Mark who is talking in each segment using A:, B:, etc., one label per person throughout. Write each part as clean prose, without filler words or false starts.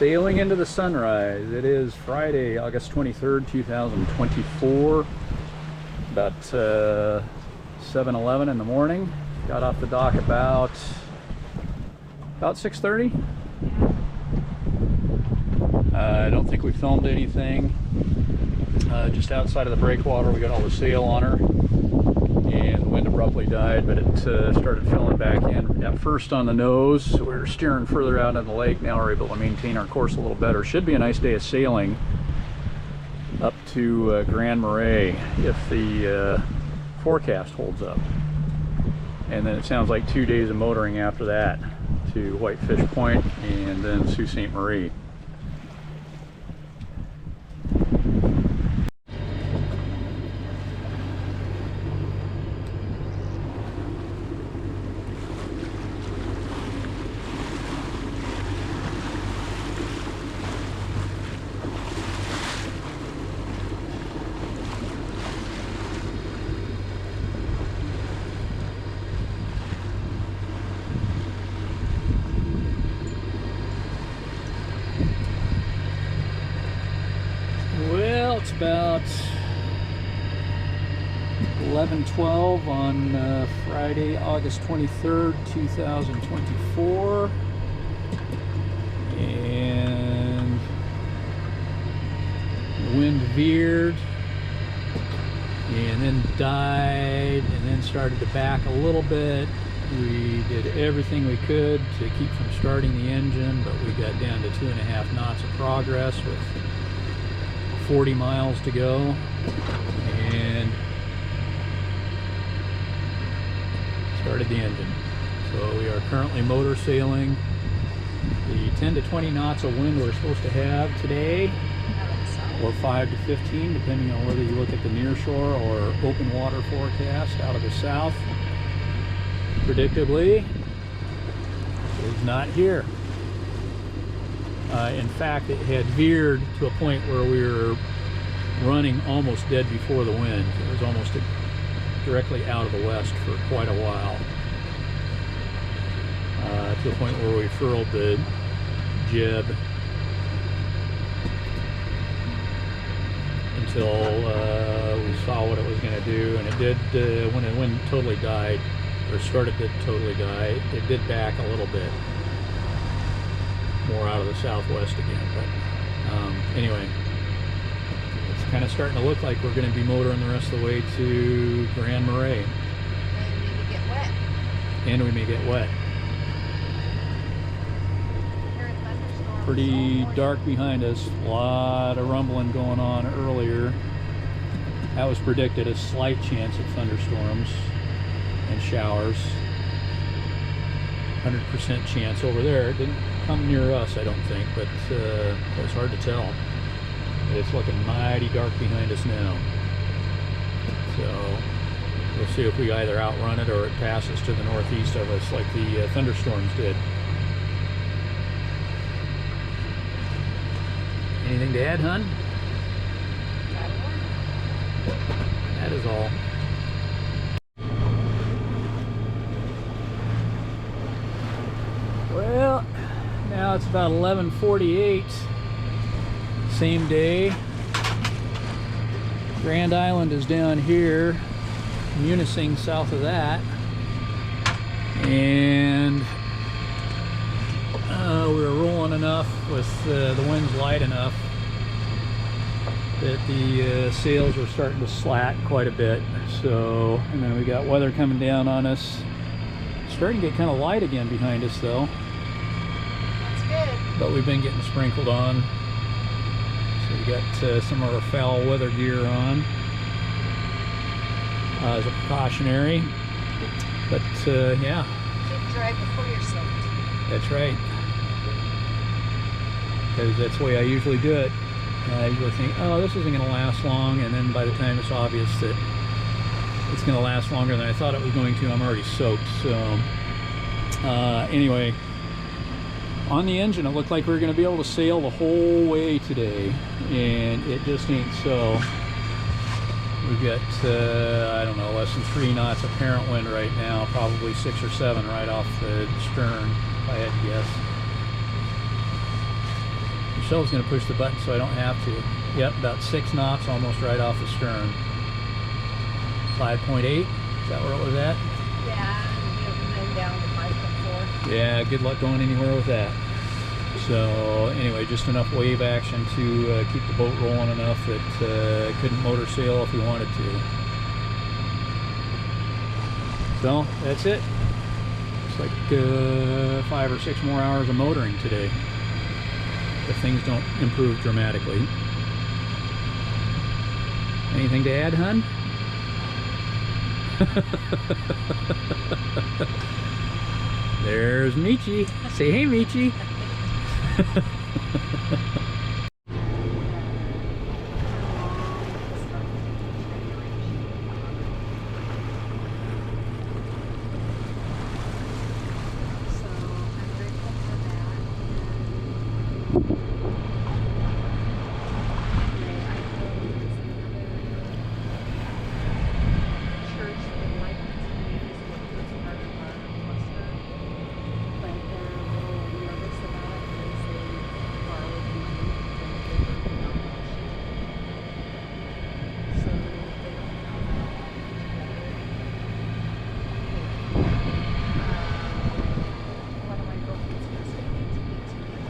A: Sailing into the sunrise. It is Friday, August 23rd, 2024. About 7:11 in the morning. Got off the dock about 6:30. I don't think we filmed anything. Just outside of the breakwater, we got all the sail on her, and the wind abruptly died, but it started filling back in. At first on the nose, so we were steering further out in the lake. Now we're able to maintain our course a little better. Should be a nice day of sailing up to Grand Marais if the forecast holds up. And then it sounds like 2 days of motoring after that to Whitefish Point and then Sault Ste. Marie. It's about 11:12 on Friday, August 23rd, 2024, and the wind veered and then died and then started to back a little bit. We did everything we could to keep from starting the engine, but we got down to 2.5 knots of progress with 40 miles to go, and started the engine. So we are currently motor sailing the 10 to 20 knots of wind we're supposed to have today, or 5 to 15 depending on whether you look at the near shore or open water forecast out of the south. Predictably, is not here. In fact, it had veered to a point where we were running almost dead before the wind. It was almost directly out of the west for quite a while, to the point where we furled the jib until we saw what it was going to do, and it did. When the wind totally died, or started to totally die, it did back a little bit more out of the southwest again, but anyway, it's kind of starting to look like we're going to be motoring the rest of the way to Grand Marais. And we may get wet. Pretty dark behind us. A lot of rumbling going on earlier. That was predicted, a slight chance of thunderstorms and showers. 100% chance over there. It didn't come near us, I don't think, but it's hard to tell. It's looking mighty dark behind us now. So we'll see if we either outrun it or it passes to the northeast of us like the thunderstorms did. Anything to add, hun? That is all. Well, now it's about 11:48, same day. Grand Island is down here, Munising south of that, and we were rolling enough with the winds light enough that the sails were starting to slack quite a bit. So, and then we got weather coming down on us. Starting to get kind of light again behind us though. But we've been getting sprinkled on, so we got some of our foul weather gear on as a precautionary. But yeah,
B: keep dry before you're soaked.
A: That's right, because that's the way I usually do it. I usually think, oh, this isn't going to last long, and then by the time it's obvious that it's going to last longer than I thought it was going to, I'm already soaked. So anyway, on the engine, it looked like we were going to be able to sail the whole way today, and it just ain't so. We've got, I don't know, less than 3 knots apparent wind right now, probably 6 or 7 right off the stern, if I had to guess. Michelle's going to push the button so I don't have to. Yep, about 6 knots, almost right off the stern. 5.8, is that where it was at?
B: Yeah, and then down to 5.4.
A: Yeah, good luck going anywhere with that. So anyway, just enough wave action to keep the boat rolling enough that it couldn't motor sail if we wanted to. So that's it. It's like 5 or 6 more hours of motoring today, if things don't improve dramatically. Anything to add, hun? There's Michi. Say hey, Michi.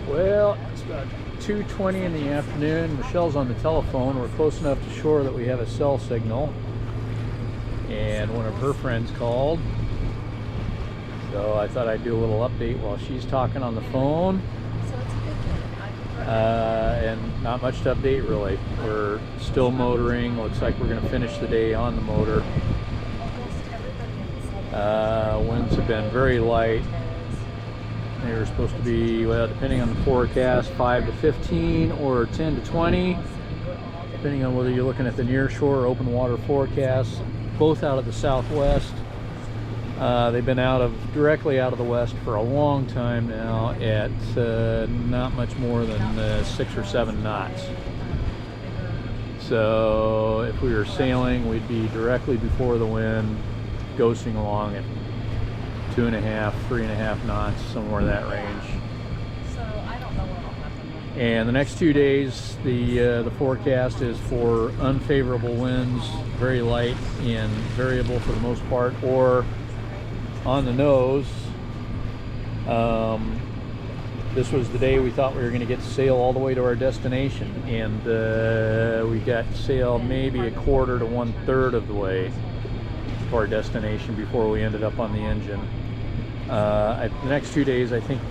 A: Well, it's about 2:20 in the afternoon. Michelle's on the telephone. We're close enough to shore that we have a cell signal. And one of her friends called. So I thought I'd do a little update while she's talking on the phone.
B: So it's a good thing.
A: And not much to update really. We're still motoring. Looks like we're going to finish the day on the motor. Winds have been very light. They were supposed to be, well, depending on the forecast, 5 to 15 or 10 to 20, depending on whether you're looking at the near shore or open water forecasts, both out of the southwest. They've been directly out of the west for a long time now at not much more than 6 or 7 knots. So if we were sailing, we'd be directly before the wind, ghosting along at 2.5, 3.5 knots, somewhere in that range.
B: So I don't know what will happen.
A: And the next 2 days, the forecast is for unfavorable winds, very light and variable for the most part, or on the nose. This was the day we thought we were going to get to sail all the way to our destination, and we got to sail maybe 1/4 to 1/3 of the way to our destination before we ended up on the engine. The next 2 days, I think,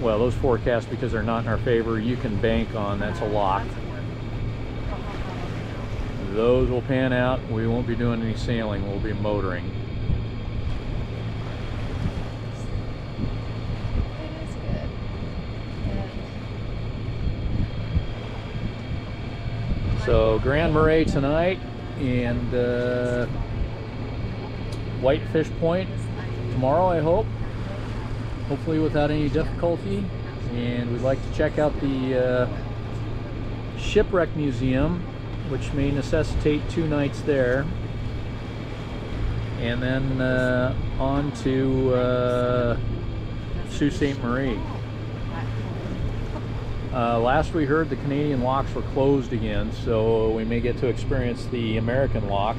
A: well, those forecasts, because they're not in our favor, you can bank on. That's a lock. Those will pan out. We won't be doing any sailing. We'll be motoring.
B: It is good.
A: So Grand Marais tonight, and Whitefish Point tomorrow, I hope. Hopefully without any difficulty. And we'd like to check out the Shipwreck Museum, which may necessitate 2 nights there. And then on to Sault Ste. Marie. Last we heard, the Canadian locks were closed again, so we may get to experience the American lock.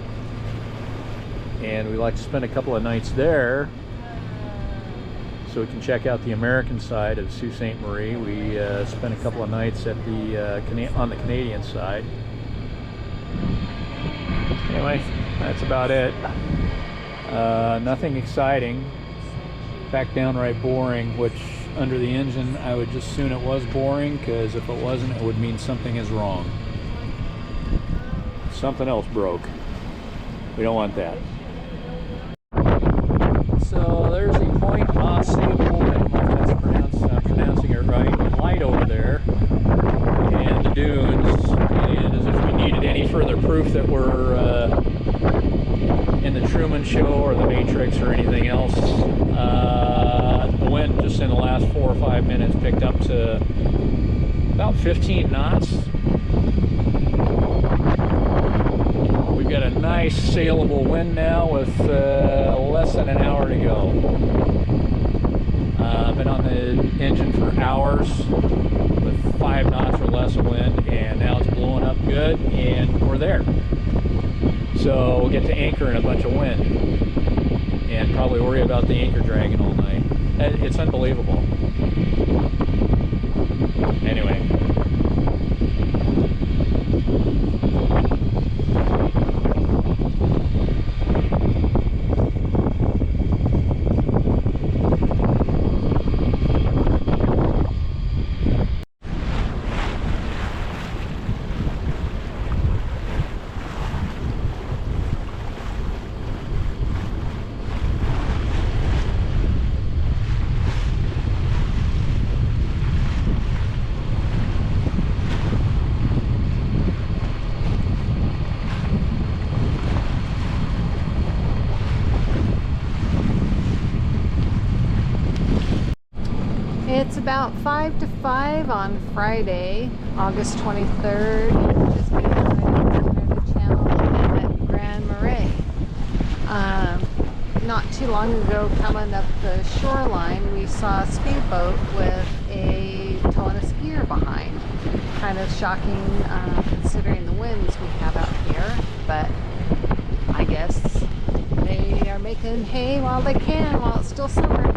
A: And we'd like to spend a couple of nights there so we can check out the American side of Sault Ste. Marie. We spent a couple of nights at on the Canadian side. Anyway, that's about it. Nothing exciting. In fact, downright boring, which under the engine I would just assume it was boring, because if it wasn't, it would mean something is wrong. Something else broke. We don't want that. So there's the Point Au Sable, I don't know if that's pronouncing it right, light over there, and the dunes. And as if we needed any further proof that we're in the Truman Show or the Matrix or anything else, the wind just in the last 4 or 5 minutes picked up to about 15 knots. We've got a nice sailable wind now with less than an hour to go. I've been on the engine for hours. with 5 knots or less of wind, and now it's blowing up good, and we're there. So we'll get to anchor in a bunch of wind and probably worry about the anchor dragging all night. It's unbelievable. Anyway.
B: It's about 5 to 5 on Friday, August 23rd. Just getting ready to enter the channel at Grand Marais. Not too long ago, coming up the shoreline, we saw a speedboat with a tow and a skier behind. Kind of shocking considering the winds we have out here, but I guess they are making hay while they can, while it's still summer.